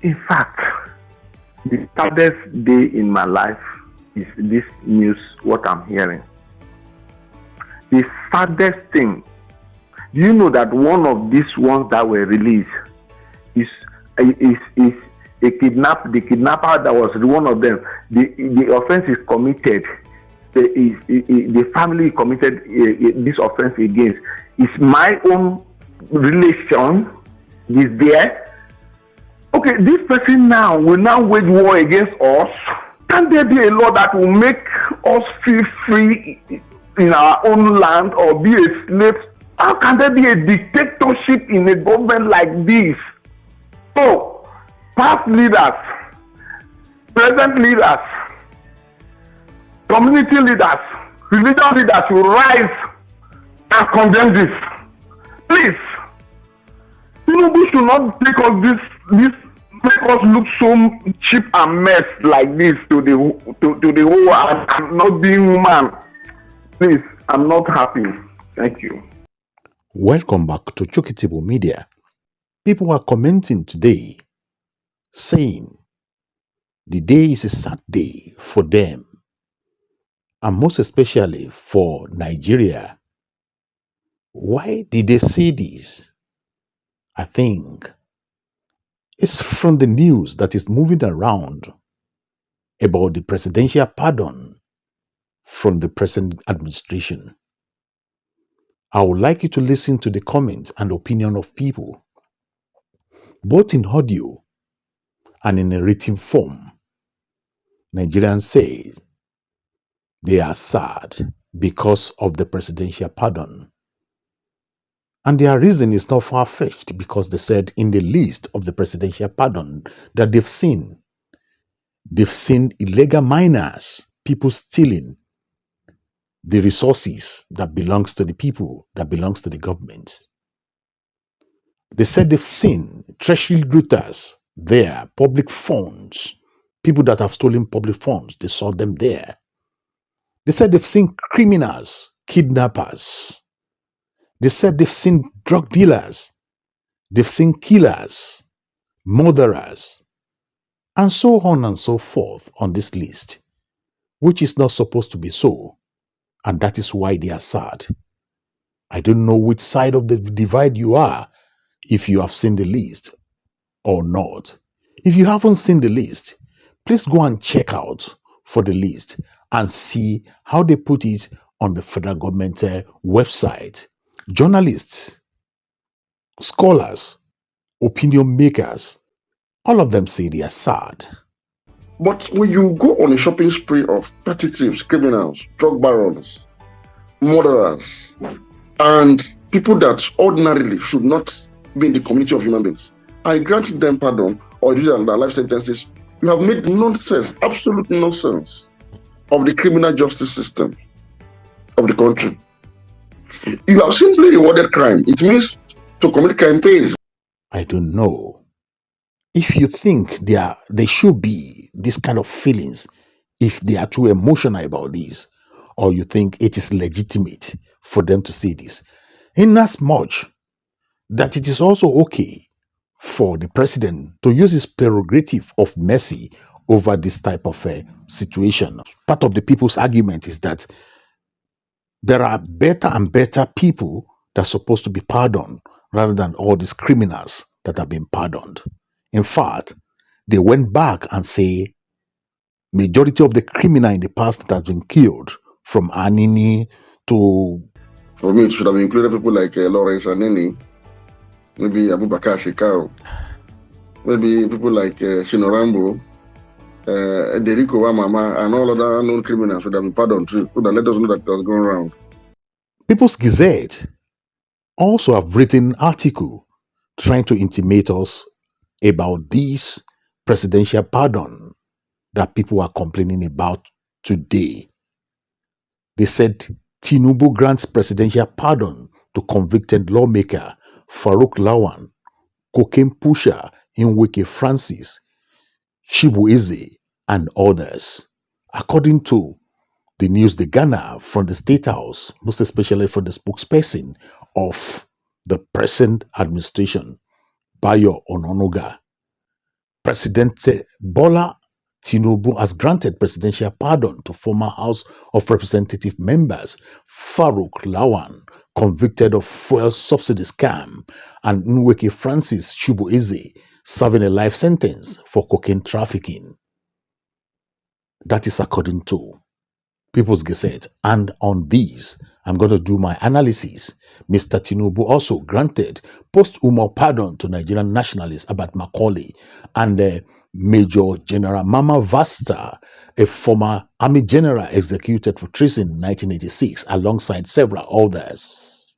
In fact, the saddest day in my life is this news, what I'm hearing. The saddest thing, do you know that one of these ones that were released is a the kidnapper that was one of them. The offense is committed. The family committed this offense against. Is my own relation is there. Okay, this person now will now wage war against us. Can there be a law that will make us feel free in our own land or be a slave? How can there be a dictatorship in a government like this? So, past leaders, present leaders, community leaders, religious leaders will rise and condemn this. Please, Tinubu should not take us this make us look so cheap and mess like this to the whole world. I'm not being human. Please, I'm not happy. Thank you. Welcome back to Chukitibu Media. People are commenting today saying the day is a sad day for them, and most especially for Nigeria. Why did they say this? I think it's from the news that is moving around about the presidential pardon from the present administration. I would like you to listen to the comments and opinion of people, both in audio and in a written form. Nigerians say they are sad because of the presidential pardon. And their reason is not far-fetched, because they said in the list of the presidential pardon that they've seen illegal miners, people stealing the resources that belongs to the people, that belongs to the government. They said they've seen treasury looters there, public funds, people that have stolen public funds, they saw them there. They said they've seen criminals, kidnappers. They said they've seen drug dealers. They've seen killers, murderers, and so on and so forth on this list, which is not supposed to be so. And that is why they are sad. I don't know which side of the divide you are, if you have seen the list or not. If you haven't seen the list, please go and check out for the list and see how they put it on the federal government website. Journalists, scholars, opinion makers, all of them say they are sad. But when you go on a shopping spree of petty thieves, criminals, drug barons, murderers, and people that ordinarily should not be in the community of human beings, I grant them pardon or reduce their life sentences, you have made nonsense, absolute nonsense of the criminal justice system of the country. You have simply rewarded crime. It means to commit crime pays. I don't know if you think there should be this kind of feelings, if they are too emotional about this, or you think it is legitimate for them to say this. In as much that it is also okay for the president to use his prerogative of mercy over this type of situation. Part of the people's argument is that there are better and better people that are supposed to be pardoned rather than all these criminals that have been pardoned. In fact, they went back and say majority of the criminal in the past that have been killed, from Anini to... For me, it should have included people like Lawrence Anini, maybe Abubakar Shekau, maybe people like Shinorambo, Deriko Wamama, and all other unknown criminals should have been pardoned too, so that let us know that it has gone around. People's Gazette also have written article trying to intimate us about this presidential pardon that people are complaining about today. They said Tinubu grants presidential pardon to convicted lawmaker Farouk Lawan, cocaine pusher Nweke Francis, Chibueze, and others. According to the news they garner from the State House, most especially from the spokesperson of the present administration, Bayo Ononuga, President Bola Tinubu has granted presidential pardon to former House of Representative members Farouk Lawan, convicted of fuel subsidy scam, and Nweke Francis Chubueze, serving a life sentence for cocaine trafficking. That is according to People's Gazette. And on these, I'm going to do my analysis. Mr. Tinubu also granted posthumous pardon to Nigerian nationalist Abat Macaulay and Major General Mama Vasta, a former army general executed for treason in 1986, alongside several others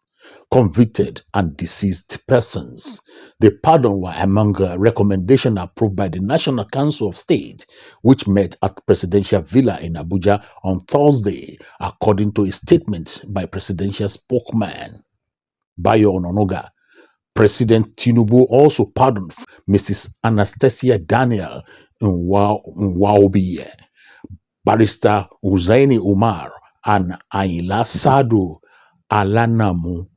convicted and deceased persons. The pardon were among a recommendation approved by the National Council of State, which met at Presidential Villa in Abuja on Thursday, according to a statement by presidential spokesman Bayo Ononoga. President Tinubu also pardoned Mrs. Anastasia Daniel Nwaobiye, Barrister Uzaini Umar, and Ayla Sadu Alanamu.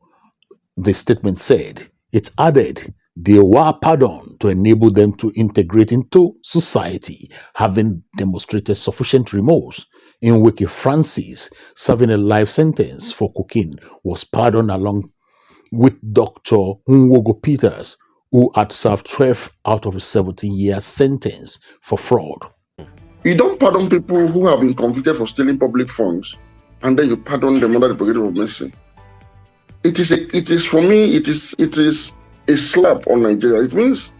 The statement said. It added they were pardoned to enable them to integrate into society, having demonstrated sufficient remorse. In Nweke Francis, serving a life sentence for cocaine, was pardoned along with Dr. Nwogo Peters, who had served 12 out of a 17-year sentence for fraud. You don't pardon people who have been convicted for stealing public funds, and then you pardon them under the prerogative of mercy. It is for me, it is a slap on Nigeria. It means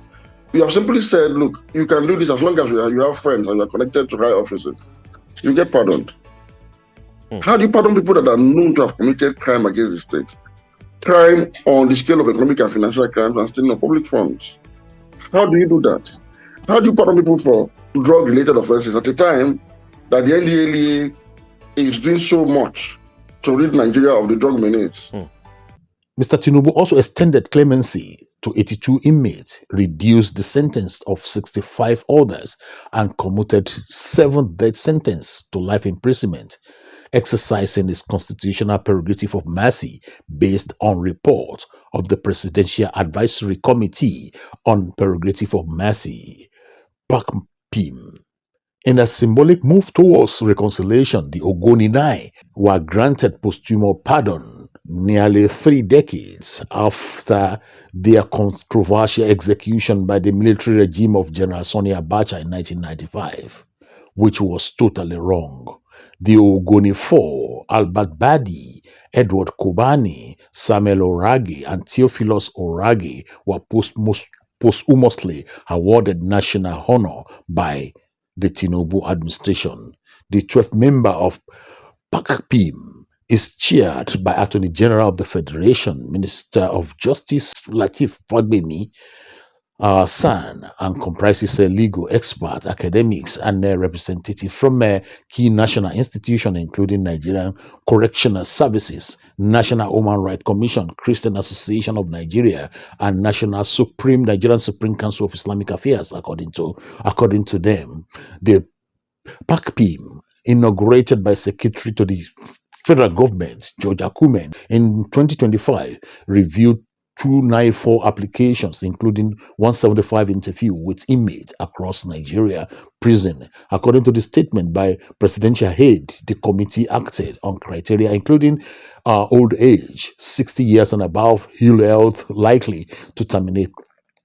you have simply said, look, you can do this as long as you have friends and you are connected to high offices. You get pardoned. How do you pardon people that are known to have committed crime against the state? Crime on the scale of economic and financial crimes and stealing of public funds. How do you do that? How do you pardon people for drug-related offenses at a time that the NDLEA is doing so much to rid Nigeria of the drug menace? Mr. Tinubu also extended clemency to 82 inmates, reduced the sentence of 65 others, and commuted 7 death sentences to life imprisonment, exercising his constitutional prerogative of mercy based on report of the Presidential Advisory Committee on Prerogative of Mercy, PACPIM. In a symbolic move towards reconciliation, the Ogoni Nine were granted posthumous pardon nearly 3 decades after their controversial execution by the military regime of General Sani Abacha in 1995, which was totally wrong. The Ogoni Four, Albert Badi, Edward Kobani, Samuel Oragi, and Theophilus Oragi were posthumously awarded national honor by the Tinubu administration. The 12th member of PACPIM is chaired by Attorney General of the Federation, Minister of Justice Lateef Fagbemi San, and comprises a legal expert, academics, and a representative from a key national institution, including Nigerian Correctional Services, National Human Rights Commission, Christian Association of Nigeria, and Nigerian Supreme Council of Islamic Affairs, according to them. The PACPIM, inaugurated by Secretary to the Federal Government, George Akumen, in 2025, reviewed 294 applications, including 175 interviews with inmates across Nigeria prison. According to the statement by presidential head, the committee acted on criteria including old age, 60 years and above, ill health likely to terminate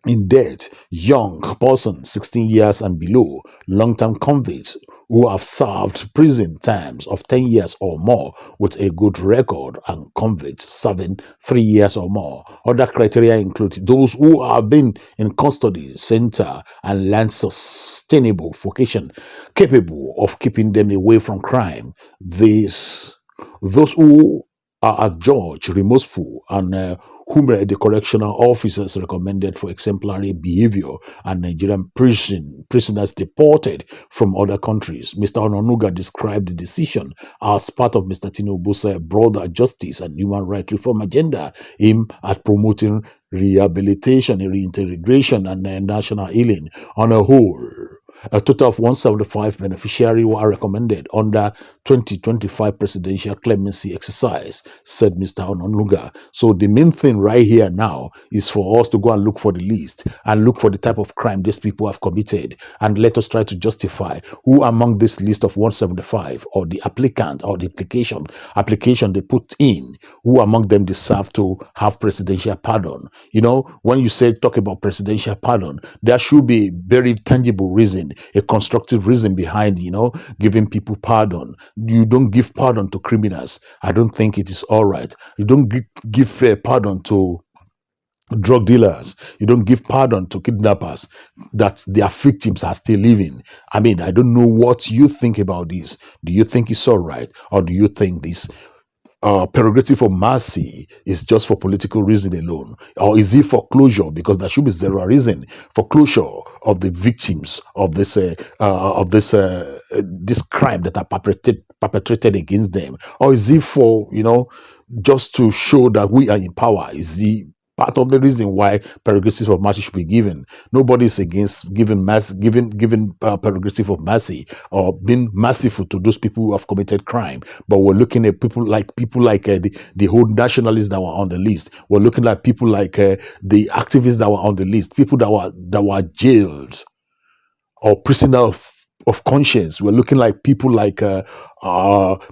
in death, young person 16 years and below, long-term convicts who have served prison terms of 10 years or more with a good record, and convicts serving 3 years or more. Other criteria include those who have been in custody center and learned sustainable vocation capable of keeping them away from crime. Those who are adjudged remorseful and whom the correctional officers recommended for exemplary behavior, and Nigerian prisoners deported from other countries. Mr. Ononuga described the decision as part of Mr. Tinubu's broader justice and human rights reform agenda aimed at promoting rehabilitation, reintegration, and national healing on a whole. A total of 175 beneficiaries were recommended under 2025 presidential clemency exercise, said Mr. Ononluga. So the main thing right here now is for us to go and look for the list and look for the type of crime these people have committed, and let us try to justify who among this list of 175 or the applicant or the application they put in, who among them deserve to have presidential pardon. You know, when you say talk about presidential pardon, there should be a very tangible reason, a constructive reason behind, giving people pardon. You don't give pardon to criminals. I don't think it is all right. You don't give pardon to drug dealers. You don't give pardon to kidnappers that their victims are still living. I mean, I don't know what you think about this. Do you think it's all right, or do you think this prerogative of mercy is just for political reason alone, or is it for closure? Because there should be zero reason for closure of the victims of this this crime that are perpetrated against them, or is it for just to show that we are in power? Is the part of the reason why prerogative of mercy should be given? Nobody is against giving prerogative of mercy or being merciful to those people who have committed crime. But we're looking at people like the whole nationalists that were on the list. We're looking at people like the activists that were on the list, people that were jailed or prisoner of conscience. We're looking like people like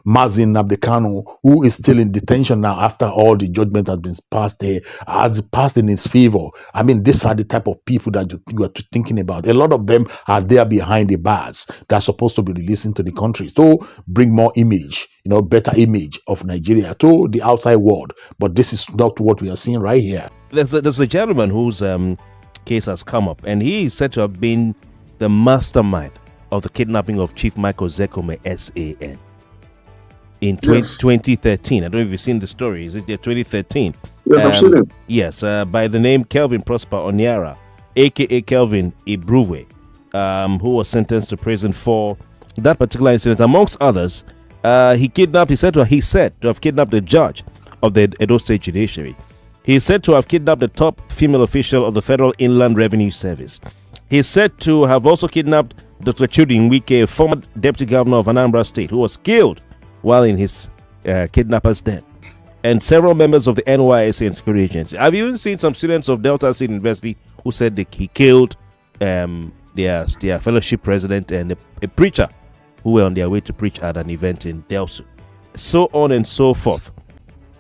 Mazin Nabdekanu, who is still in detention now after all the judgment has been passed in his favor. I mean, these are the type of people that you are thinking about. A lot of them are there behind the bars that are supposed to be released into the country to bring more image, better image of Nigeria to the outside world. But this is not what we are seeing right here. There's a gentleman whose case has come up, and he is said to have been the mastermind of the kidnapping of Chief Michael Zekome SAN in 2013. I don't know if you've seen the story. Is it 2013? Yes, I've seen it. Yes, by the name Kelvin Prosper Oniara, aka Kelvin Ibruwe, who was sentenced to prison for that particular incident. Amongst others, he said to have kidnapped the judge of the Edo State Judiciary. He is said to have kidnapped the top female official of the Federal Inland Revenue Service. He is said to have also kidnapped Dr. Chudin Wike, former deputy governor of Anambra State, who was killed while in his kidnapper's den, and several members of the NYSA and security agency. I've even seen some students of Delta State University who said that he killed their fellowship president and a preacher who were on their way to preach at an event in Delsu. So on and so forth.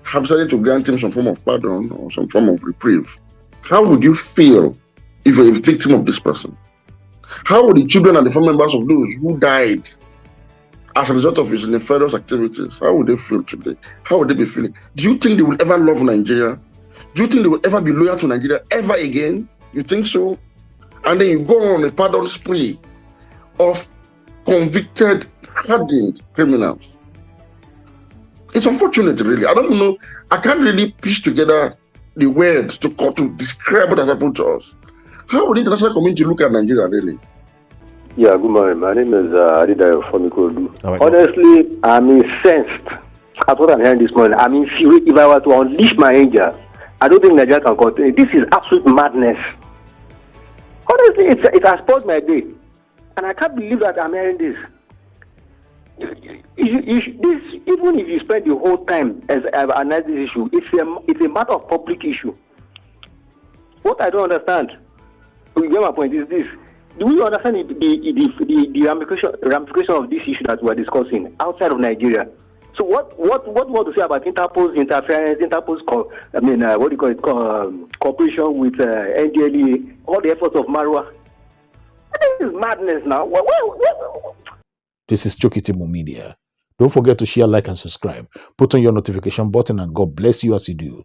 Have decided to grant him some form of pardon or some form of reprieve. How would you feel if you're a victim of this person? How would the children and the family members of those who died as a result of his nefarious activities, how would they feel today? How would they be feeling? Do you think they will ever love Nigeria? Do you think they will ever be loyal to Nigeria ever again? You think so? And then you go on a pardon spree of convicted, hardened criminals. It's unfortunate, really. I don't know. I can't really piece together the words to describe what has happened to us. How would the international community look at Nigeria, really? Yeah, good morning. My name is Adidayo Fomikodu. Right. Honestly, I'm incensed at what I'm hearing this morning. I'm infuriated. If I were to unleash my anger, I don't think Nigeria can continue. This is absolute madness. Honestly, it has spoiled my day. And I can't believe that I'm hearing this. Even if you spend the whole time as analyze this issue, it's a matter of public issue. What I don't understand, you get my point, is this. Do we understand the ramification of this issue that we are discussing outside of Nigeria? So what to say about Interpol's interference, Interpol's cooperation with NDLEA, all the efforts of Marwa? This is madness now. This is Chokitimo Media. Don't forget to share, like, and subscribe. Put on your notification button, and God bless you as you do.